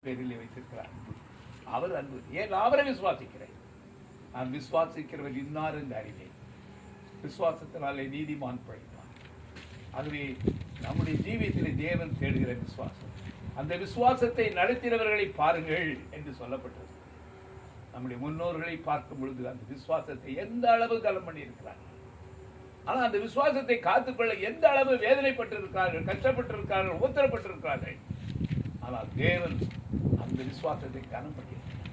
பேரில் வைத்திருக்கிறார் அன்பு. அவர் அன்பு. ஏன் அவரை விசுவாசிக்கிறேன். நான் விசுவாசிக்கிறவர் இன்னார் என்று அறிவேன். விசுவாசத்தினாலே நீதிமான் பிழைப்பான். ஆகவே நம்முடைய ஜீவியத்திலே தேவன் தேடுகிற விசுவாசம், அந்த விசுவாசத்தை நடத்தினவர்களை பாருங்கள் என்று சொல்லப்பட்டது. நம்முடைய முன்னோர்களை பார்க்கும் பொழுது அந்த விசுவாசத்தை எந்த அளவு கலம் பண்ணி இருக்கிறார்கள். ஆனால் அந்த விசுவாசத்தை காத்துக்கொள்ள எந்த அளவு வேதனைப்பட்டிருக்கிறார்கள், கஷ்டப்பட்டிருக்கிறார்கள், உத்தரப்பட்டிருக்கிறார்கள். ஆனால் தேவன் அந்த விசுவாசத்தை கனம் பண்ணியிருக்கிறார்.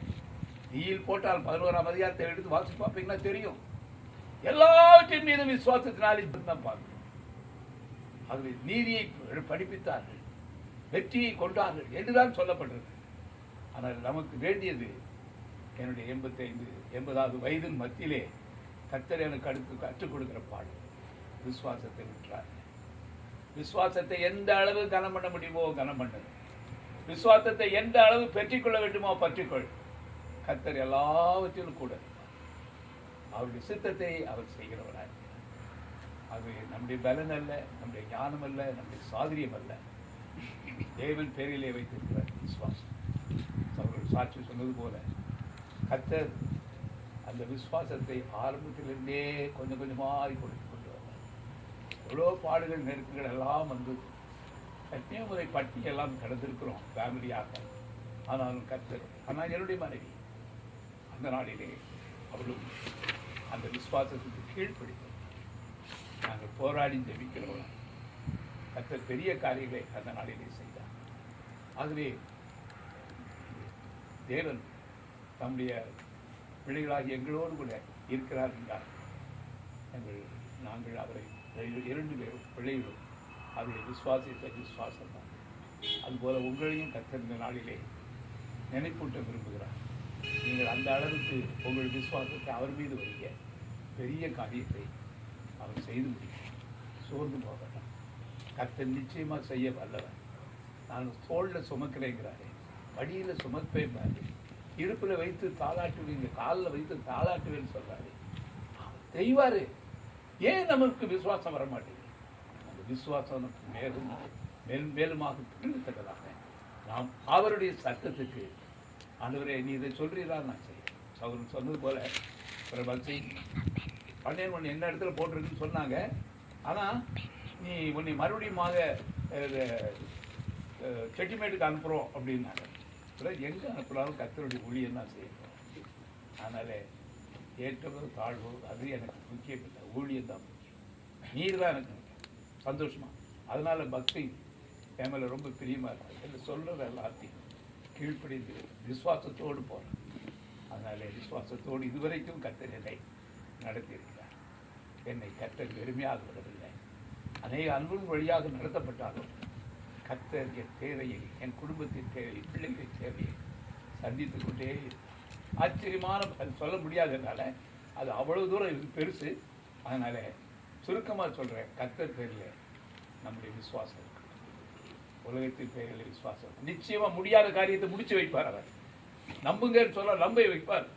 தீயில் போட்டால் 11ஆம் அதிகாரத்தை எடுத்து வாசி பார்ப்பீங்கன்னா தெரியும். எல்லாவற்றின் மீதும் விசுவாசத்தினாலே தான் பார்க்கிறோம். ஆகவே நீதியை படிப்பித்தார்கள், வெற்றியை கொண்டார்கள் என்றுதான் சொல்லப்பட்டிருக்கு. ஆனால் நமக்கு வேண்டியது என்னுடைய 80வது வயதின் மத்தியிலே கர்த்தர் எனக்கு அடுத்து கற்றுக் கொடுக்கிற பாடம் விசுவாசத்தை விட்டார். விசுவாசத்தை எந்த அளவு கனம் பண்ண முடியுமோ கனம் பண்ணது. விசுவாசத்தை எந்த அளவு பெற்றுக்கொள்ள வேண்டுமோ பற்றிக்கொள். கர்த்தர் எல்லாவற்றிலும் கூட அவருடைய சித்தத்தை அவர் செய்கிறவராக. அது நம்முடைய பலன் அல்ல, நம்முடைய ஞானம் அல்ல, நம்முடைய சாதுரியம் அல்ல, தேவன் பேரிலே வைத்திருக்கிற விசுவாசம். அவர்கள் சாட்சி சொன்னது போல கர்த்தர் அந்த விசுவாசத்தை ஆரம்பத்திலிருந்தே கொஞ்சம் கொஞ்சமாக கொடுத்து கொண்டு வந்தார். எவ்வளோ பாடுகள் நெருக்கங்கள் எல்லாம் வந்து எத்தனையோ முறை பட்டியெல்லாம் கடந்திருக்கிறோம் ஃபேமிலியாக. ஆனாலும் கர்த்தர், ஆனால் என்னுடைய மனைவி அந்த நாளிலே அவளும் அந்த விசுவாசத்துக்கு கீழ்ப்படித்தோம். நாங்கள் போராடி ஜெபிக்கிறோம். கர்த்தர் பெரிய காரியங்களை அந்த நாளிலே செய்தார். ஆகவே தேவன் தம்முடைய பிள்ளைகளாகி எங்களோடு கூட இருக்கிறார் என்றார். நாங்கள் அவரை 2 பேரும் பிள்ளைகளும் அவரை விசுவாசித்த விசுவாசம் தான். அதுபோல உங்களையும் கர்த்தர் இந்த நாளிலே நினைப்பூட்ட விரும்புகிறார். நீங்கள் அந்த அளவுக்கு உங்கள் விசுவாசத்தை அவர் மீது வைக்க பெரிய காரியத்தை அவர் செய்து முடிக்கிறார். சோர்ந்து போகலாம். கர்த்தர் நிச்சயமாக செய்ய வல்லவர். நான் தோளில் சுமக்கிறேங்கிறாரே, வடியில் சுமப்பேன் பாரு, இடுப்பில் வைத்து தாளாட்டுவீங்க, காலில் வைத்து தாளாட்டுவேன்னு சொல்றாரு. செய்வாரு. ஏன் நமக்கு விசுவாசம் வர மாட்டேங்குது? அந்த விசுவாசம் மேலும் மேலுமாக பிரித்தக்கதாக நாம் அவருடைய சத்தத்துக்கு, ஆண்டவரே நீ இதை சொல்றீரா, நான் செய்யறேன். அவர் சொன்னது போல பிரபல்சி பண்ணேன் என்ன இடத்துல போட்டிருக்குன்னு சொன்னாங்க. ஆனால் நீ உன்னை மறுபடியுமாக செட்டிமேட்டுக்கு அனுப்புகிறோம் அப்படின்னாங்க. எங்கே அனுப்புனாலும் கர்த்தருடைய ஊழியம் தான் செய்யணும். அதனால் ஏற்றவோ தாழ்வோ அது எனக்கு முக்கியம் இல்லை, ஊழியம் தான் முக்கியம். நீர் தான் எனக்கு சந்தோஷமா. அதனால் பக்தி என் மேலே ரொம்ப பிரியமாக இருக்குது. என்று சொல்கிறது எல்லாத்தையும் கீழ்ப்படிந்து விசுவாசத்தோடு போகிறேன். அதனால் விசுவாசத்தோடு இதுவரைக்கும் கர்த்தர் என்னை நடத்தியிருக்கிறார். என்னை கர்த்தர் வெறுமையாக விடவில்லை. அநேக அன்பின் வழியாக நடத்தப்பட்டாலும் கர்த்தர் என் தேவையை, என் குடும்பத்தின் தேவையை, பிள்ளைகளின் தேவையை சந்தித்துக் கொண்டே ஆச்சரியமான சொல்ல முடியாததுனால அது அவ்வளவு தூரம் இது பெருசு. அதனால் சுருக்கமாக சொல்கிறேன், கர்த்தர் பேரில் நம்முடைய விசுவாசம் இருக்கு. உலகத்தின் பேரில் விசுவாசம் நிச்சயமாக முடியாத காரியத்தை முடிச்சு வைப்பார். அவர் நம்புங்கன்னு சொல்ல நம்ப வைப்பார்.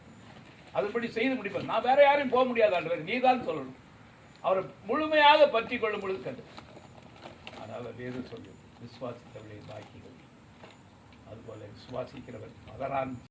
அதுபடி செய்து முடிப்பார். நான் வேற யாரையும் போக முடியாது ஆண்டவர், நீ தான் சொல்லணும். அவரை முழுமையாக பற்றி கொள்ளும் பொழுது கண்டு. அதனால் வேதம் சொல்லு, விசுவாசித்தவர்களை பாக்கிகள். அதுபோல விசுவாசிக்கிறவர் மகரான்